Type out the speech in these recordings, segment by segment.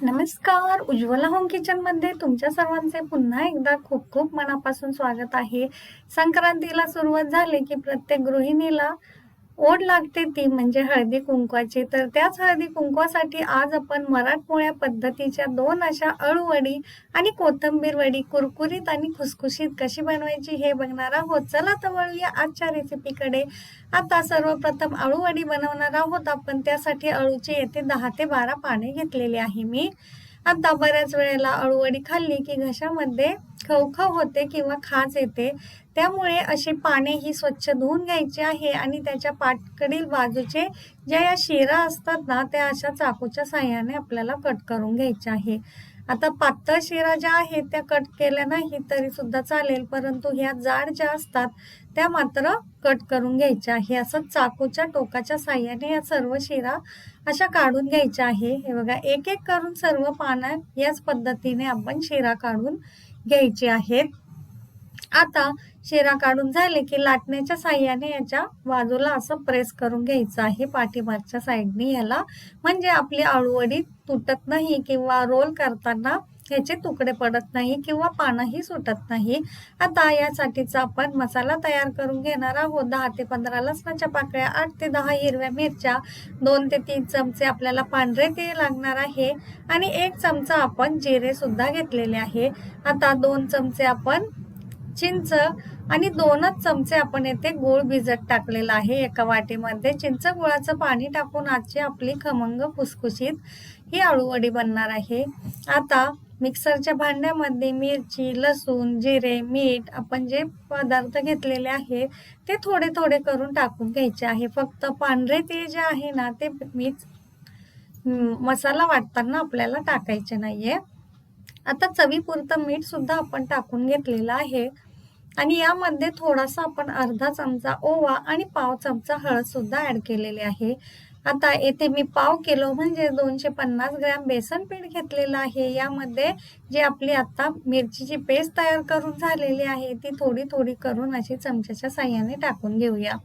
नमस्कार. उज्ज्वला होम किचनमध्ये तुमच्या सर्वांचे पुन्हा एकदा खूप खूप मनापासून स्वागत आहे. संक्रांतीला सुरुवात झाली की प्रत्येक गृहिणीला ओढ लागते ती म्हणजे हळदी कुंकवाची. तर त्याच हळदी कुंकवासाठी आज आपण मराठमोळ्या पद्धतीच्या 2 अशा अळूवडी आणि कोथिंबीर वडी कुरकुरीत आणि खुसखुशीत कशी बनवायची हे बघणार आहोत. चला तर वळूया आजच्या रेसिपीकडे. आता सर्वप्रथम अळूवडी बनवणार आहोत आपण. त्यासाठी अळूचे येथे 10 ते 12 पाने घेतलेले आहे मी. आता बऱ्याच वेळेला अळूवडी खाल्ली की घशामध्ये खवखव होते किंवा खाज येते, त्यामुळे अशी पाने ही स्वच्छ धुवून घ्यायची आहे आणि त्याच्या पाठकडील बाजूचे ज्या या शिरा असतात ना, त्या अशा चाकूच्या साहाय्याने आपल्याला कट करून घ्यायच्या आहे. आता पातळ शिरा ज्या आहेत त्या कट केल्या नाही तरी सुद्धा चालेल, परंतु ह्या जाड ज्या असतात त्या मात्र कट करून घ्यायच्या आहे. असं चाकूच्या टोकाच्या साहाय्याने या सर्व शिरा अशा काढून घ्यायच्या आहे. हे बघा, एक एक करून सर्व पानं याच पद्धतीने आपण शिरा काढून घ्यायचे आहेत. आता शिरा काढून झाले की लाटण्याच्या साहाय्याने याच्या बाजूला असं प्रेस करून घ्यायचं आहे पाठीमागच्या साईडनी ह्याला, म्हणजे आपली अळूवडी तुटत नाही किंवा रोल करताना ह्याचे तुकडे पडत नाही किंवा पानही सुटत नाही. आता यासाठीचा आपण मसाला तयार करून घेणार आहोत. 10 ते 15 लसणाच्या पाकळ्या, 8 ते 10 हिरव्या मिरच्या, 2 ते 3 चमचे आपल्याला पांढरे तीळ लागणार आहे आणि 1 चमचा आपण जिरे सुद्धा घेतलेले आहे. आता 2 चमचे आपण चिंच आणि 2च चमचे आपण येथे गूळ भिजत टाकलेला आहे एका वाटीमध्ये. चिंच गुळाचं पाणी टाकून आजची आपली खमंग खुसखुशीत ही अळूवडी बनणार आहे. आता मिक्सरच्या भांड्यामध्ये मिरची, लसूण, जिरे, मीठ आपण जे पदार्थ घेतलेले आहे ते थोडे थोडे करून टाकून घ्यायचे आहे. फक्त पांढरे तीळ जे आहे ना ते मसाला वाटताना आपल्याला टाकायचे नाहीये. आता चवीपुरतं मीठ सुद्धा आपण टाकून घेतलेलं आहे आणि यामध्ये थोडासा आपण अर्धा चमचा ओवा आणि पाव चमचा हळद सुद्धा ऍड केलेले आहे. आता येथे मी पाव किलो म्हणजे 250 ग्रॅम बेसन पीठ घेतलेलं आहे. यामध्ये जी आपली आता मिरचीची पेस्ट तयार करून झालेली आहे ती थोडी थोडी करून अशी चमच्याच्या साहाय्याने टाकून घेऊया.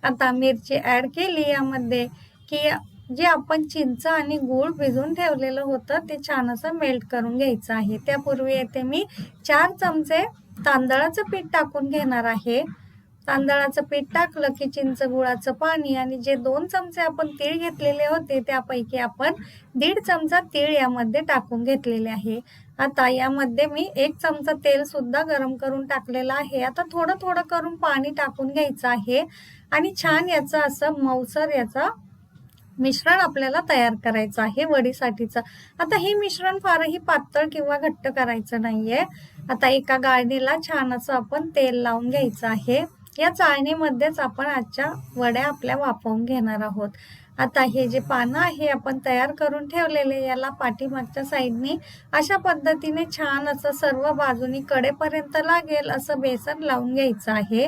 आता मिरची ऍड केली यामध्ये की जे आपण चिंच आणि गूळ भिजवून ठेवलेलं होतं ते छान असं मेल्ट करून घ्यायचं आहे. त्यापूर्वी येथे मी 4 चमचे तांदळाचं पीठ टाकून घेणार आहे. तांदळाचं पीठ टाकलं की चिंच गुळाचं पाणी आणि जे 2 चमचे आपण तीळ घेतलेले होते त्यापैकी आपण 1.5 चमचा तीळ यामध्ये टाकून घेतलेले आहे. आता यामध्ये मी 1 चमचा तेल सुद्धा गरम करून टाकलेलं आहे. आता थोडं थोडं करून पाणी टाकून घ्यायचं आहे आणि छान याचं असं मऊसर याचा मिश्रण आपल्याला तयार करायचं आहे वडीसाठीचं. आता हे मिश्रण फारही पातळ किंवा घट्ट करायचं नाहीये. आता एका गाळणीला छान असं आपण तेल लावून घ्यायचं आहे. या चाळणीमध्येच आपण आजच्या वड्या आपल्या वाफवून घेणार आहोत. आता हे जे पानं आहे आपण तयार करून ठेवलेले याला पाठीमागच्या साईडनी अशा पद्धतीने छान असं सर्व बाजूनी कडेपर्यंत लागेल असं बेसन लावून घ्यायचं आहे.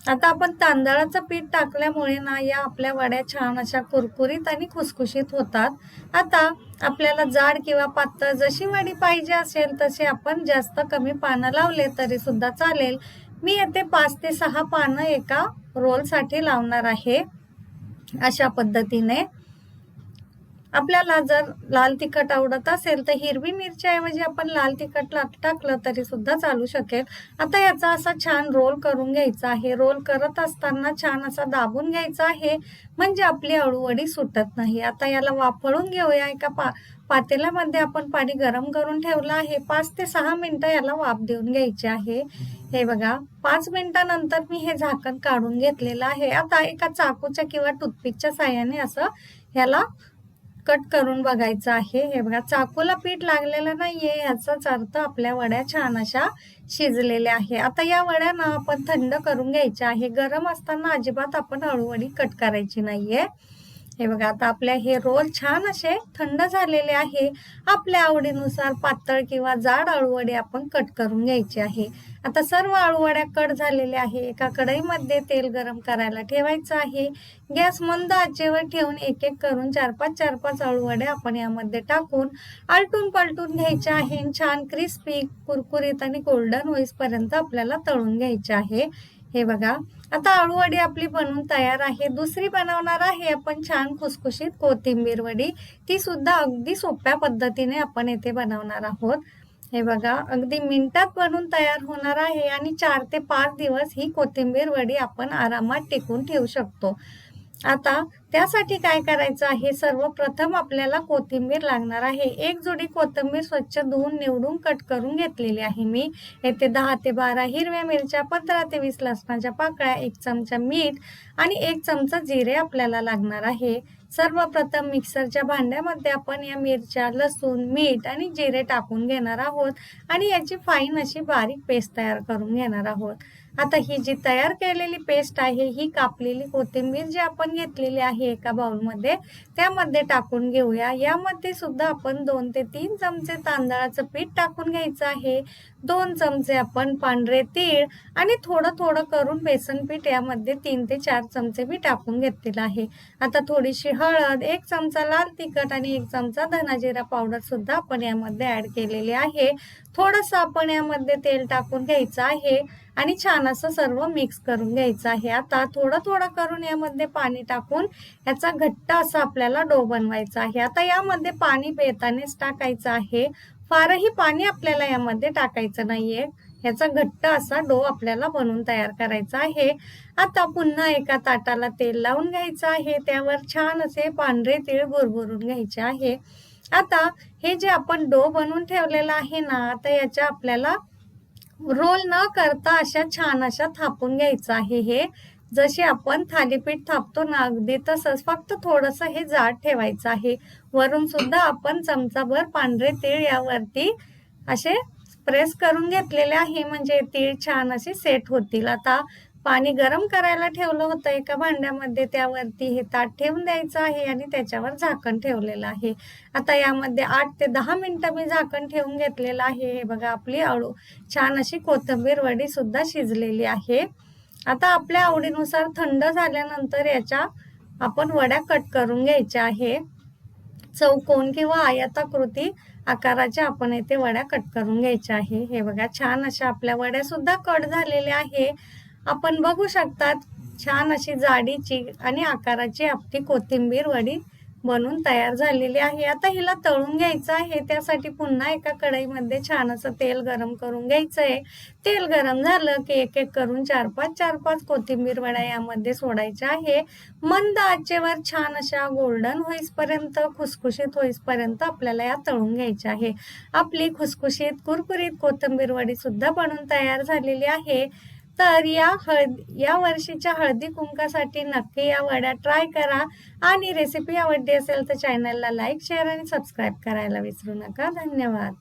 आता आपण तांदळाचं पीठ टाकल्यामुळे ना या आपल्या वड्या छान अशा कुरकुरीत आणि खुसखुशीत होतात. आता आपल्याला जाड किंवा पातळ जशी वडी पाहिजे असेल तसे आपण जास्त कमी पानं लावले तरी सुद्धा चालेल. मी येथे 5 ते 6 पानं एका रोलसाठी लावणार आहे. अशा पद्धतीने आपल्याला जर लाल तिखट आवडत असेल तर हिरवी मिरच्याऐवजी आपण लाल तिखट टाकलं तरी सुद्धा चालू शकेल. आता याचा असा छान रोल करून घ्यायचा आहे. रोल करत असताना छान असा दाबून घ्यायचा आहे म्हणजे आपली अळूवडी सुटत नाही. आता याला वाफळून घेऊया. एका पातेल्यामध्ये आपण पाणी गरम करून ठेवलं आहे. 5 ते 6 मिनिटं याला वाफ देऊन घ्यायची आहे. हे बघा, 5 मिनिटांनंतर मी हे झाकण काढून घेतलेलं आहे. आता एका चाकूच्या किंवा टूथपिकच्या साहाय्याने असं ह्याला कट करून बघायचं आहे. हे बघा, चाकूला पीठ लागलेलं नाहीये याचाच अर्थ आपल्या वड्या छान अशा शिजलेल्या आहे. आता या वड्या ना आपण थंड करून घ्यायच्या आहे. गरम असताना अजिबात आपण अळूवडी कट करायची नाहीये. हे बघा, आता आपल्या हे रोल छान असे थंड झालेले आहे. आपल्या आवडीनुसार पातळ किंवा जाड अळूवडी आपण कट करून घ्यायची आहे. आता सर्व अळूवड्या कट झालेल्या आहे. एका कढईमध्ये तेल गरम करायला ठेवायचं आहे. गॅस मंद आचेवर ठेवून एक एक करून 4-5 अळूवड्या आपण यामध्ये टाकून आलटून पलटून घ्यायच्या आहे. छान क्रिस्पी, कुरकुरीत आणि गोल्डन होईपर्यंत आपल्याला तळून घ्यायचे आहे. हे बघा, आता अळूवडी आपली बनवून तयार आहे. दुसरी बनवणार आहे आपण छान खुसखुशीत कोथिंबीर वडी. ती सुद्धा अगदी सोप्या पद्धतीने आपण येथे बनवणार आहोत. हे बघा, अगदी मिनिटात बनून तयार होणार आहे आणि 4 ते 5 दिवस ही कोथिंबीर वडी आपण आरामात टिकवून ठेवू शकतो. आता त्यासाठी काय करायचं आहे, सर्वप्रथम आपल्याला कोथिंबीर लागणार आहे. एक जोडी कोथिंबीर स्वच्छ धुवून निवडून कट करून घेतलेली आहे मी. येथे 10 ते 12 हिरव्या मिरच्या, 15 ते 20 लसणाच्या पाकळ्या, 1 चमचा मीठ आणि 1 चमचा जिरे आपल्याला लागणार आहे. सर्वप्रथम मिक्सरच्या भांड्यामध्ये आपण या मिरच्या, लसूण, मीठ आणि जिरे टाकून घेणार आहोत आणि याची फाईन अशी बारीक पेस्ट तयार करून घेणार आहोत. आता ही जी तयार केलेली पेस्ट आहे, ही कापलेली कोथिंबीर जी आपण घेतलेली आहे एका बाउलमध्ये, त्यामध्ये टाकून घेऊया. यामध्ये सुद्धा आपण 2 ते 3 चमचे तांदळाचं पीठ टाकून घ्यायचं आहे. 2 चमचे आपण पांढरे तीळ आणि थोडं थोडं करून बेसन पीठ यामध्ये 3 ते 4 चमचे मी टाकून घेतलेलं आहे. आता थोडीशी हळद, 1 चमचा लाल तिखट आणि 1 चमचा धना जिरा पावडर सुद्धा आपण यामध्ये ऍड केलेली आहे. थोडंसं आपण यामध्ये तेल टाकून घ्यायचं आहे आणि छान असं सर्व मिक्स करून घ्यायचं आहे. आता थोडं थोडं करून यामध्ये पाणी टाकून याचा घट्ट असा आपल्याला डो बनवायचा आहे. आता यामध्ये पाणी बेतानेच टाकायचं आहे. फारही पाणी आपल्याला यामध्ये टाकायचं नाहीये. याचा घट्ट असा डो आपल्याला बनवून तयार करायचा आहे. आता पुन्हा एका ताटाला तेल लावून घ्यायचं आहे. त्यावर छान असे पांढरे तीळ भुरभुरून घ्यायचे आहे. आता हे जे आपण डो बनवून ठेवलेला आहे ना, आता याच्या आपल्याला रोल न करता अशा छान अशा थापून घ्यायचं आहे. हे जसे आपण थालीपीठ थापतो ना, अगदी तसंच, फक्त थोडंसं हे जाड ठेवायचं आहे. वरून सुद्धा आपण चमचाभर पांढरे तीळ यावरती असे प्रेस करून घेतलेले आहे, म्हणजे तीळ छान असे सेट होतील. आता पाणी गरम करायला ठेवलं होतं एका भांड्यामध्ये, त्यावरती हे ताट ठेवून द्यायचं आहे आणि त्याच्यावर झाकण ठेवलेलं आहे. आता यामध्ये 8 ते 10 मिनिटं मी झाकण ठेवून घेतलेलं आहे. हे बघा, आपली छान अशी कोथिंबीर वडी सुद्धा शिजलेली आहे. आता आपल्या आवडीनुसार थंड झाल्यानंतर याच्या आपण वड्या कट करून घ्यायच्या आहे. चौकोन किंवा आयताकृती आकाराच्या आपण येथे वड्या कट करून घ्यायच्या आहे. हे बघा, छान अशा आपल्या वड्या सुद्धा कट झालेल्या आहे. आपण बघू शकतात, छान अशी जाडीची आणि आकाराची आपली कोथिंबीर वडी बनून तयार झालेली आहे. आता हिला तळून घ्यायचं आहे. त्यासाठी पुन्हा एका कढईमध्ये छान असं तेल गरम करून घ्यायचं आहे. तेल गरम झालं की एक एक करून 4-5 कोथिंबीर वड्या यामध्ये सोडायच्या आहे. मंद आचेवर छान अशा गोल्डन होईपर्यंत, खुसखुशीत होईपर्यंत आपल्याला या तळून घ्यायच्या आहे. आपली खुसखुशीत कुरकुरीत कोथिंबीर वडी सुद्धा बनून तयार झालेली आहे. तर या वर्षीच्या हळदी कुंकासाठी नक्की या वड्या ट्राय करा आणि रेसिपी आवडली असेल तर चॅनलला लाईक, शेअर आणि सबस्क्राईब करायला विसरू नका. धन्यवाद.